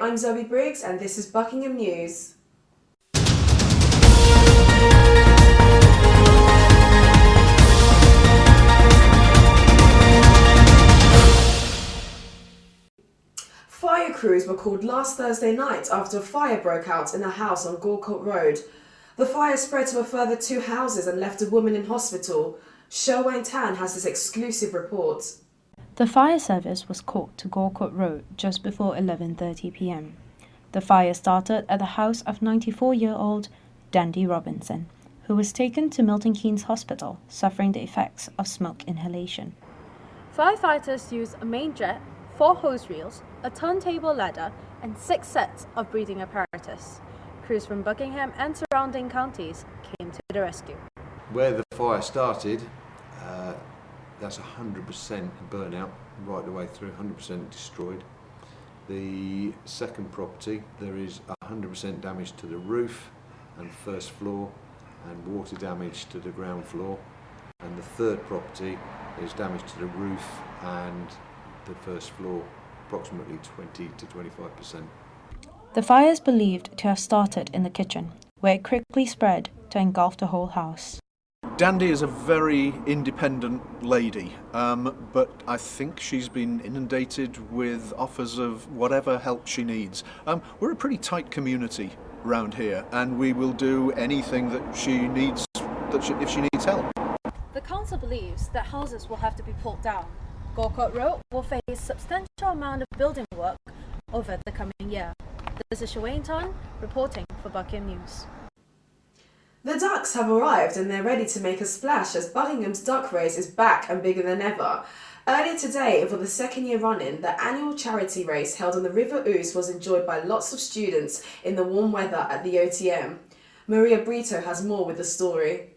I'm Zoe Briggs and this is Buckingham News. Fire crews were called last Thursday night after a fire broke out in a house on Gorcourt Road. The fire spread to a further 2 houses and left a woman in hospital. Sherwayne Tan has this exclusive report. The fire service was called to Gorcourt Road just before 11:30 p.m. The fire started at the house of 94-year-old Dandy Robinson, who was taken to Milton Keynes Hospital, suffering the effects of smoke inhalation. Firefighters used a main jet, 4 hose reels, a turntable ladder, and 6 sets of breathing apparatus. Crews from Buckingham and surrounding counties came to the rescue. Where the fire started, that's 100% burnout right the way through, 100% destroyed. The second property, there is 100% damage to the roof and first floor, and water damage to the ground floor. And the third property is damage to the roof and the first floor, approximately 20 to 25%. The fire is believed to have started in the kitchen, where it quickly spread to engulf the whole house. Dandy is a very independent lady, but I think she's been inundated with offers of whatever help she needs. We're a pretty tight community around here, and we will do anything that she needs, if she needs help. The council believes that houses will have to be pulled down. Gorcourt Road will face substantial amount of building work over the coming year. This is Sherwayne Tan reporting for Buckingham News. The ducks have arrived and they're ready to make a splash as Buckingham's duck race is back and bigger than ever. Earlier today, and for the 2nd year running, the annual charity race held on the River Ouse was enjoyed by lots of students in the warm weather at the OTM. Maria Brito has more with the story.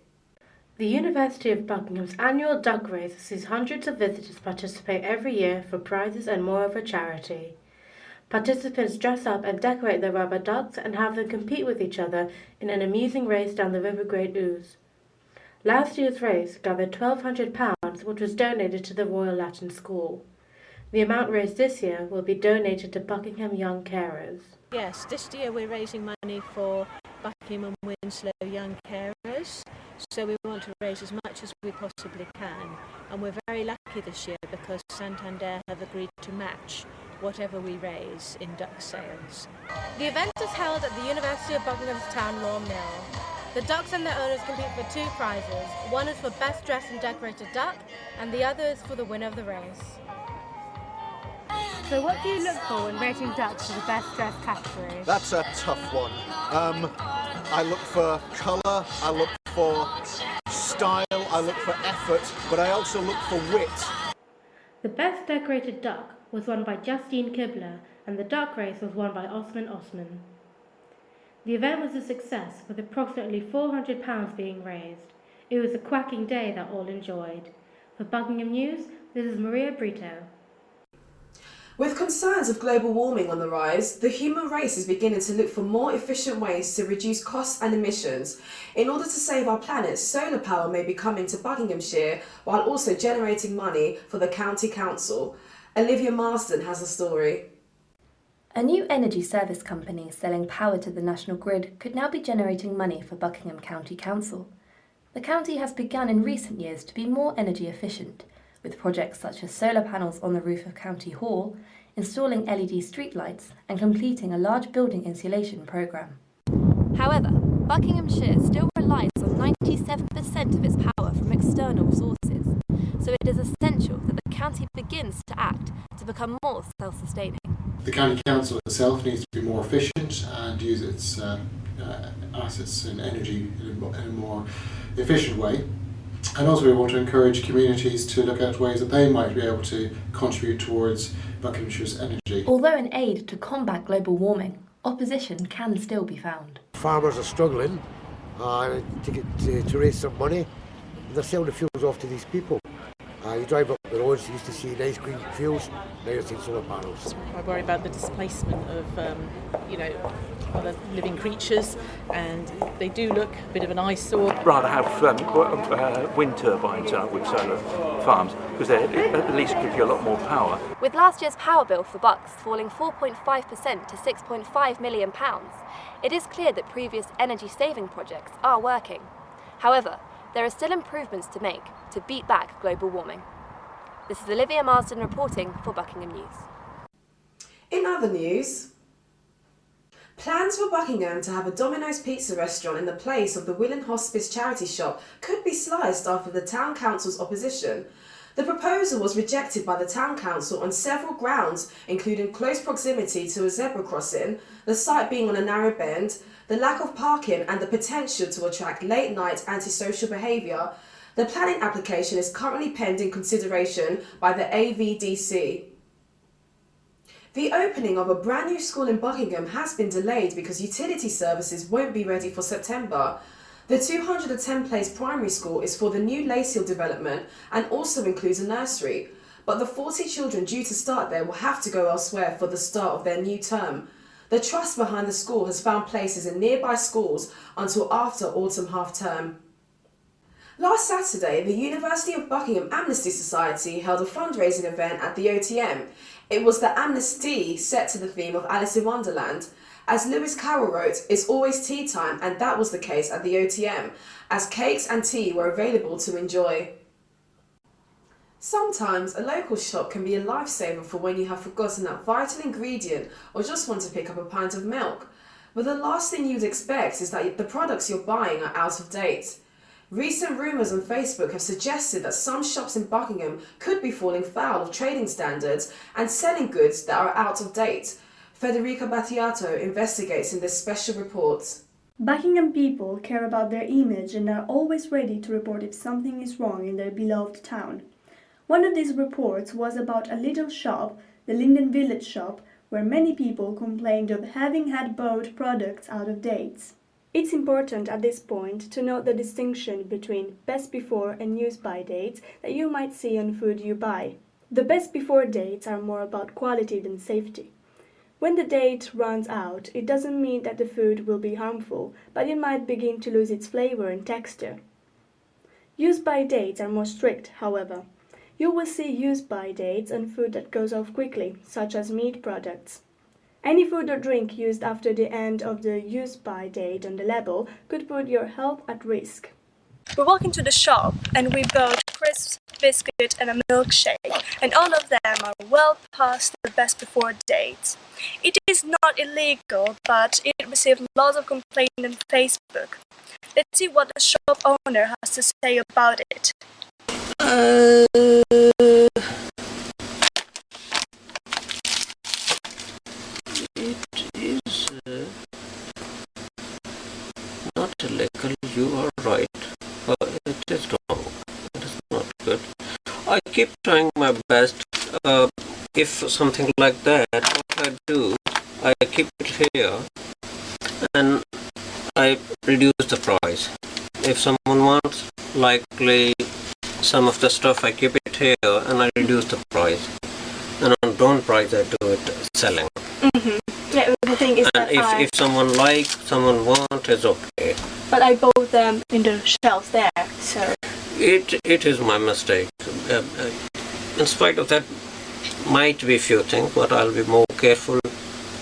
The University of Buckingham's annual duck race sees hundreds of visitors participate every year for prizes and more of a charity. Participants dress up and decorate their rubber ducks and have them compete with each other in an amusing race down the River Great Ouse. Last year's race gathered £1,200, which was donated to the Royal Latin School. The amount raised this year will be donated to Buckingham Young Carers. Yes, this year we're raising money for Buckingham and Winslow Young Carers, so we want to raise as much as we possibly can. And we're very lucky this year because Santander have agreed to match whatever we raise in duck sales. The event is held at the University of Buckingham's Town Law Mill. The ducks and their owners compete for 2 prizes. One is for best dressed and decorated duck, and the other is for the winner of the race. So what do you look for when rating ducks for the best dressed category? That's a tough one. I look for colour, I look for style, I look for effort, but I also look for wit. The best decorated duck was won by Justine Kibler, and the duck race was won by Osman Osman. The event was a success, with approximately £400 being raised. It was a quacking day that all enjoyed. For Buckingham News, this is Maria Brito. With concerns of global warming on the rise, the human race is beginning to look for more efficient ways to reduce costs and emissions. In order to save our planet, solar power may be coming to Buckinghamshire while also generating money for the county council. Olivia Marsden has a story. A new energy service company selling power to the national grid could now be generating money for Buckingham County Council. The county has begun in recent years to be more energy efficient, with projects such as solar panels on the roof of County Hall, installing LED streetlights, and completing a large building insulation programme. However, Buckinghamshire still relies on 97% of its power from external sources, so it is essential that the county begins to act to become more self-sustaining. The county council itself needs to be more efficient and use its assets and energy in a more efficient way. And also we want to encourage communities to look at ways that they might be able to contribute towards Buckinghamshire's energy. Although an aid to combat global warming, opposition can still be found. Farmers are struggling to raise some money. They're selling the fuels off to these people. You drive up the roads, you used to see nice green fields, now you're seeing solar panels. I worry about the displacement of, other living creatures, and they do look a bit of an eyesore. Rather have wind turbines out with solar farms, because they at least give you a lot more power. With last year's power bill for Bucks falling 4.5% to £6.5 million, it is clear that previous energy-saving projects are working. However, there are still improvements to make to beat back global warming. This is Olivia Marsden reporting for Buckingham News. In other news, plans for Buckingham to have a Domino's pizza restaurant in the place of the Willen Hospice charity shop could be sliced after the Town Council's opposition. The proposal was rejected by the Town Council on several grounds, including close proximity to a zebra crossing, the site being on a narrow bend, the lack of parking and the potential to attract late-night antisocial behaviour. The planning application is currently pending consideration by the AVDC. The opening of a brand new school in Buckingham has been delayed because utility services won't be ready for September. The 210-place primary school is for the new Lace Hill development and also includes a nursery, but the 40 children due to start there will have to go elsewhere for the start of their new term. The trust behind the school has found places in nearby schools until after autumn half-term. Last Saturday, the University of Buckingham Amnesty Society held a fundraising event at the OTM. It was the Amnesty set to the theme of Alice in Wonderland. As Lewis Carroll wrote, "It's always tea time," and that was the case at the OTM, as cakes and tea were available to enjoy. Sometimes a local shop can be a lifesaver for when you have forgotten that vital ingredient or just want to pick up a pint of milk. But the last thing you'd expect is that the products you're buying are out of date. Recent rumours on Facebook have suggested that some shops in Buckingham could be falling foul of trading standards and selling goods that are out of date. Federica Battiato investigates in this special report. Buckingham people care about their image and are always ready to report if something is wrong in their beloved town. One of these reports was about a little shop, the Linden Village shop, where many people complained of having had bought products out of date. It's important at this point to note the distinction between best before and use by dates that you might see on food you buy. The best before dates are more about quality than safety. When the date runs out, it doesn't mean that the food will be harmful, but it might begin to lose its flavor and texture. Use by dates are more strict, however. You will see use by dates on food that goes off quickly, such as meat products. Any food or drink used after the end of the use by date on the label could put your health at risk. We walked into the shop and we bought crisps, biscuit and a milkshake, and all of them are well past the best before date. It is not illegal, but it received lots of complaints on Facebook. Let's see what the shop owner has to say about it. It is not illegal, you are right, but it is wrong. It is not good. I keep trying my best. If something like that, what I do, I keep it here and I reduce the price. If someone wants likely some of the stuff, I keep it here and I reduce the price. And on don't price, I do it selling. Yeah, the thing is and that if someone likes, someone wants, it's okay. But I bought them in the shelves there, so... It is my mistake. In spite of that, might be few things, but I'll be more careful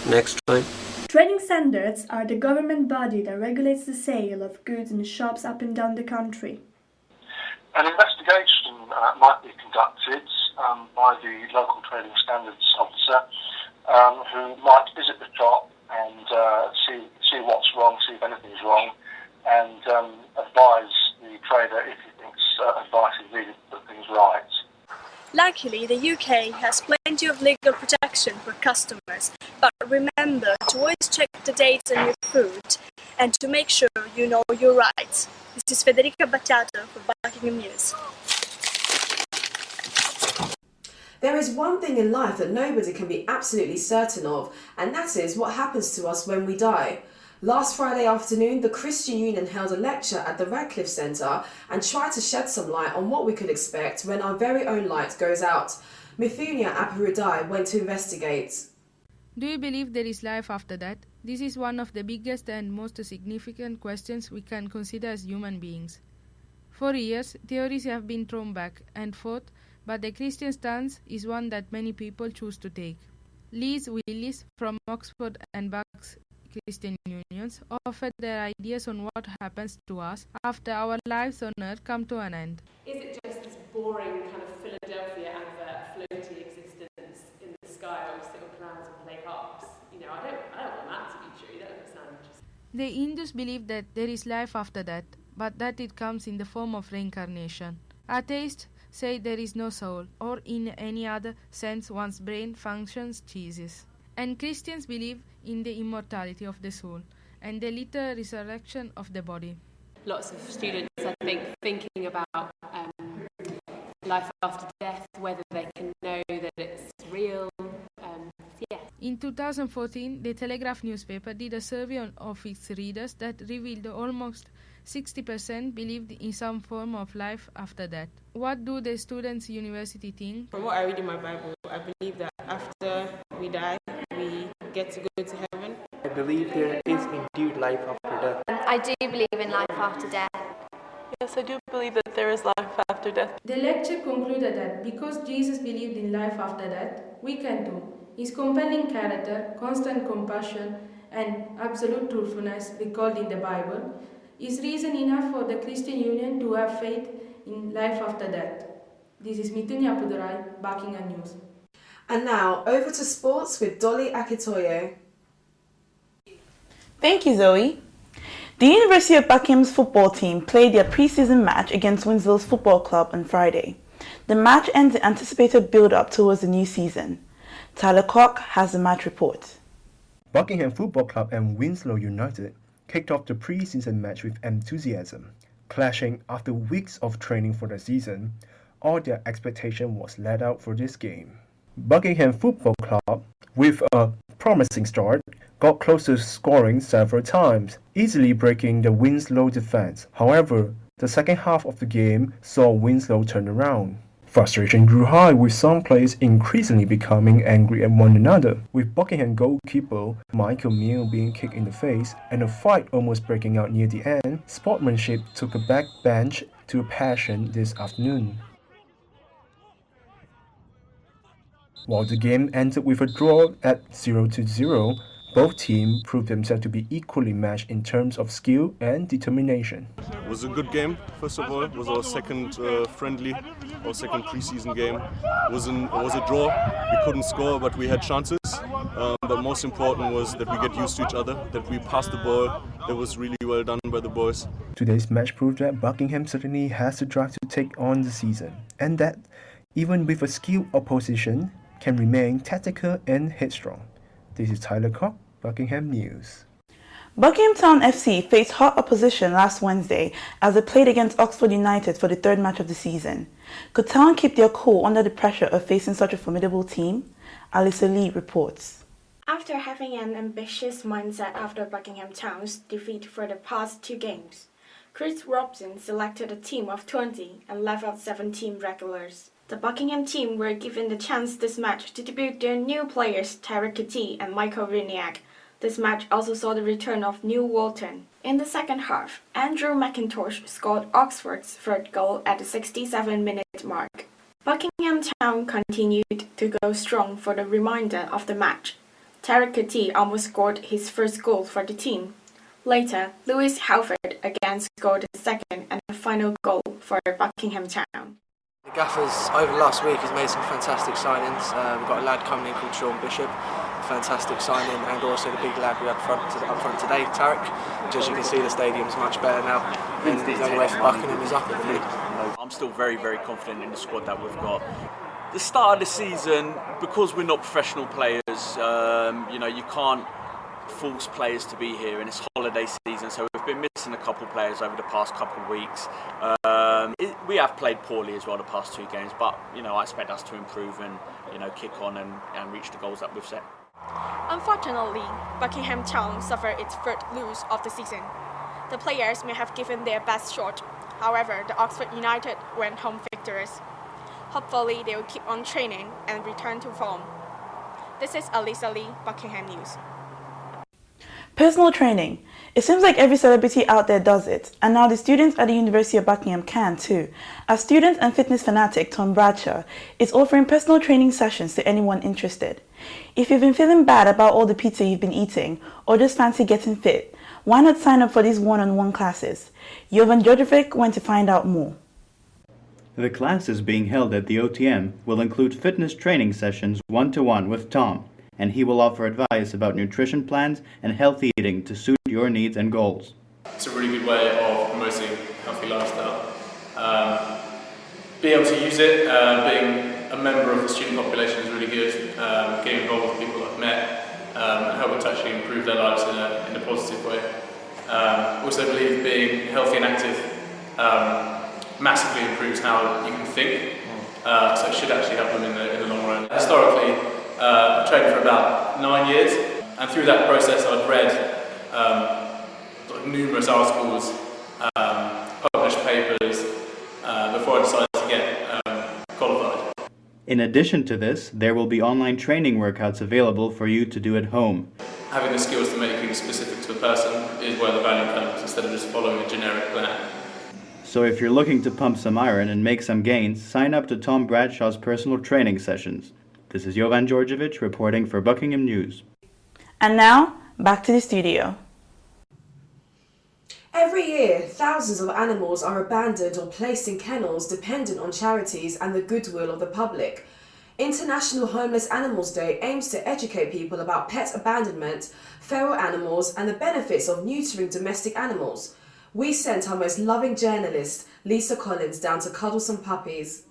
next time. Trading standards are the government body that regulates the sale of goods in shops up and down the country. An investigation might be conducted by the local trading standards officer who might visit the shop and see what's wrong, see if anything's wrong, and advise the trader if he thinks advice is needed to put things right. Luckily, the UK has plenty of legal protection for customers, but remember to always check the dates on your food and to make sure you know your rights. This is Federica Battiato for Buckingham News. There is one thing in life that nobody can be absolutely certain of, and that is what happens to us when we die. Last Friday afternoon, the Christian Union held a lecture at the Radcliffe Centre and tried to shed some light on what we could expect when our very own light goes out. Mithunya Apurudai went to investigate. Do you believe there is life after that? This is one of the biggest and most significant questions we can consider as human beings. For years, theories have been thrown back and forth, but the Christian stance is one that many people choose to take. Liz Willis from Oxford and Bucks Christian Unions offered their ideas on what happens to us after our lives on earth come to an end. Is it just this boring kind of Philadelphia advert, floaty existence in the sky where we sit on clouds and play harps? You know, I don't want that to be true. That doesn't sound interesting. The Hindus believe that there is life after that, but that it comes in the form of reincarnation. Atheists say there is no soul, or in any other sense one's brain functions ceases. And Christians believe in the immortality of the soul and the literal resurrection of the body. Lots of students, I think, thinking about life after death, whether they can know that it's real. In 2014, the Telegraph newspaper did a survey of its readers that revealed almost 60% believed in some form of life after that. What do the students' university think? From what I read in my Bible, I believe that after we die, we get to go to heaven. I believe there is indeed life after death. I do believe in life after death. Yes, I do believe that there is life after death. The lecture concluded that because Jesus believed in life after death, we can too. His compelling character, constant compassion, and absolute truthfulness recalled in the Bible is reason enough for the Christian Union to have faith in life after death. This is Mithunya Apurudai, Buckingham News. And now, over to sports with Dolly Akitoye. Thank you, Zoe. The University of Buckingham's football team played their pre-season match against Winslow's Football Club on Friday. The match ends the anticipated build-up towards the new season. Tyler Koch has the match report. Buckingham Football Club and Winslow United kicked off the pre-season match with enthusiasm. Clashing after weeks of training for the season, all their expectation was let out for this game. Buckingham Football Club, with a promising start, got close to scoring several times, easily breaking the Winslow defense. However, the second half of the game saw Winslow turn around. Frustration grew high, with some players increasingly becoming angry at one another, with Buckingham goalkeeper Michael Meal being kicked in the face and a fight almost breaking out near the end. Sportsmanship took a backbench to passion this afternoon. While the game ended with a draw at 0-0, both teams proved themselves to be equally matched in terms of skill and determination. It was a good game, first of all. It was our second friendly, our second pre-season game. It was a draw. We couldn't score, but we had chances. But most important was that we get used to each other, that we passed the ball. That was really well done by the boys. Today's match proved that Buckingham certainly has the drive to take on the season, and that, even with a skilled opposition, can remain tactical and headstrong. This is Tyler Koch, Buckingham News. Buckingham Town FC faced hot opposition last Wednesday as they played against Oxford United for the third match of the season. Could Town keep their cool under the pressure of facing such a formidable team? Alisa Lee reports. After having an ambitious mindset after Buckingham Town's defeat for the past two games, Chris Robson selected a team of 20 and left out 17 regulars. The Buckingham team were given the chance this match to debut their new players Tarek Kati and Michael Riniak. This match also saw the return of Neil Walton. In the second half, Andrew McIntosh scored Oxford's third goal at the 67-minute mark. Buckingham Town continued to go strong for the remainder of the match. Tarek Kati almost scored his first goal for the team. Later, Lewis Halford again scored the second and final goal for Buckingham Town. The Gaffers over the last week has made some fantastic signings. We've got a lad coming in called Sean Bishop, fantastic signing, and also the big lad we had up front today, Tarek. Which, as you can see, the stadium's much better now, and the only way for Buckingham is up, I believe. I'm still very, very confident in the squad that we've got. The start of the season, because we're not professional players, you can't force players to be here, and it's holiday season, so we've been missing a couple of players over the past couple of weeks. We have played poorly as well the past two games, but I expect us to improve and kick on and reach the goals that we've set. Unfortunately, Buckingham Town suffered its third lose of the season. The players may have given their best shot. However, the Oxford United went home victorious. Hopefully, they will keep on training and return to form. This is Alisa Lee, Buckingham News. Personal training. It seems like every celebrity out there does it, and now the students at the University of Buckingham can too. As student and fitness fanatic Tom Bradshaw is offering personal training sessions to anyone interested. If you've been feeling bad about all the pizza you've been eating, or just fancy getting fit, why not sign up for these one-on-one classes? Jovan Djordjevic went to find out more. The classes being held at the OTM will include fitness training sessions one-to-one with Tom, and he will offer advice about nutrition plans and healthy eating to suit your needs and goals. It's a really good way of promoting a healthy lifestyle. Being able to use it, being a member of the student population is really good. Getting involved with people I've met and helping to actually improve their lives in a positive way. Also believe being healthy and active massively improves how you can think, so it should actually help them in the long run. Historically, I've trained for about 9 years, and through that process I've read numerous articles, published papers, before I decided to get qualified. In addition to this, there will be online training workouts available for you to do at home. Having the skills to make things specific to a person is where the value comes, instead of just following a generic plan. So if you're looking to pump some iron and make some gains, sign up to Tom Bradshaw's personal training sessions. This is Jovan Djordjevic reporting for Buckingham News. And now, back to the studio. Every year, thousands of animals are abandoned or placed in kennels dependent on charities and the goodwill of the public. International Homeless Animals Day aims to educate people about pet abandonment, feral animals, and the benefits of neutering domestic animals. We sent our most loving journalist, Lisa Collins, down to cuddle some puppies.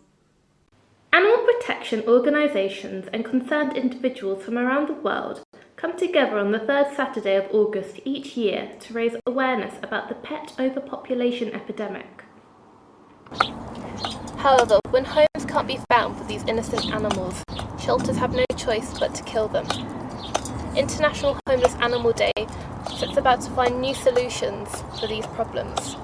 Animal protection organisations and concerned individuals from around the world come together on the third Saturday of August each year to raise awareness about the pet overpopulation epidemic. However, when homes can't be found for these innocent animals, shelters have no choice but to kill them. International Homeless Animal Day sets about to find new solutions for these problems.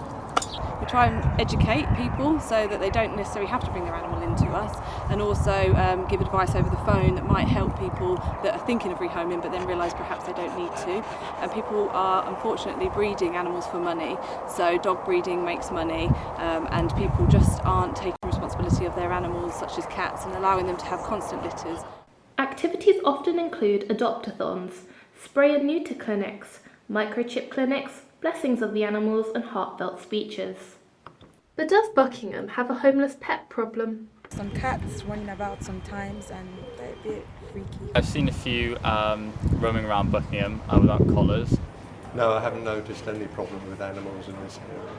We try and educate people so that they don't necessarily have to bring their animal into us, and also give advice over the phone that might help people that are thinking of rehoming but then realise perhaps they don't need to. And people are unfortunately breeding animals for money, so dog breeding makes money, and people just aren't taking responsibility of their animals, such as cats, and allowing them to have constant litters. Activities often include adopt-a-thons, spray and neuter clinics, microchip clinics, blessings of the animals, and heartfelt speeches. But does Buckingham have a homeless pet problem? Some cats running about sometimes, and they're a bit freaky. I've seen a few roaming around Buckingham without collars. No, I haven't noticed any problem with animals in this area.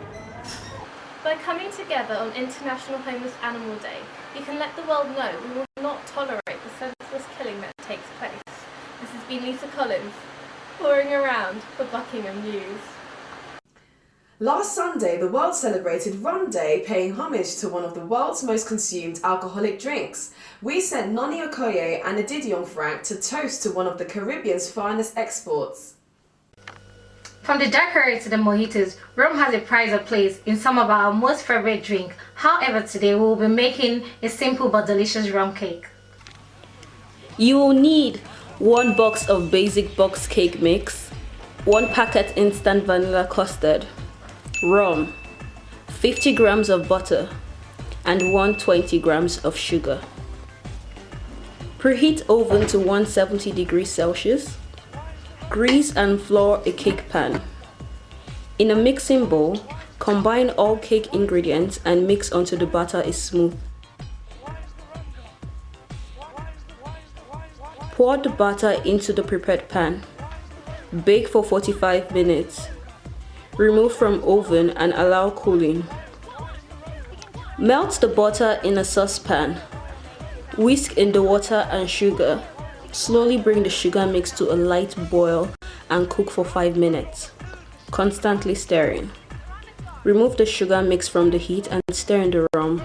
By coming together on International Homeless Animal Day, you can let the world know we will not tolerate the senseless killing that takes place. This has been Lisa Collins, touring around for Buckingham News. Last Sunday, the world celebrated Rum Day, paying homage to one of the world's most consumed alcoholic drinks. We sent Noni Okoye and Adidion Frank to toast to one of the Caribbean's finest exports. From the daiquiri to the mojitos, rum has a prize of place in some of our most favorite drinks. However, today we will be making a simple but delicious rum cake. You will need 1 box of basic box cake mix, 1 packet instant vanilla custard, rum, 50 grams of butter, and 120 grams of sugar. Preheat oven to 170 degrees Celsius. Grease and flour a cake pan. In a mixing bowl, combine all cake ingredients and mix until the batter is smooth. Pour the batter into the prepared pan. Bake for 45 minutes. Remove from oven and allow cooling. Melt the butter in a saucepan. Whisk in the water and sugar. Slowly bring the sugar mix to a light boil and cook for 5 minutes, constantly stirring. Remove the sugar mix from the heat and stir in the rum.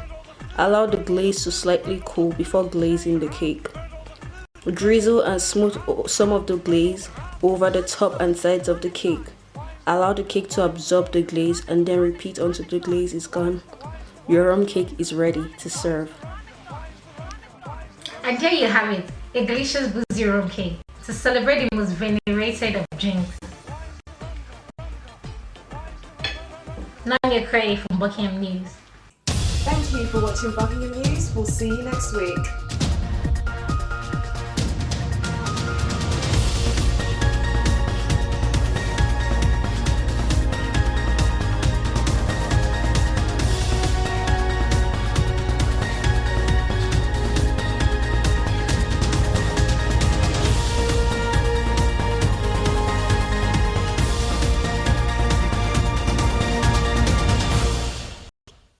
Allow the glaze to slightly cool before glazing the cake. Drizzle and smooth some of the glaze over the top and sides of the cake. Allow the cake to absorb the glaze and then repeat until the glaze is gone. Your rum cake is ready to serve. And there you have it, a delicious boozy rum cake to celebrate the most venerated of drinks. Nanya Cray from Buckingham News. Thank you for watching Buckingham News. We'll see you next week.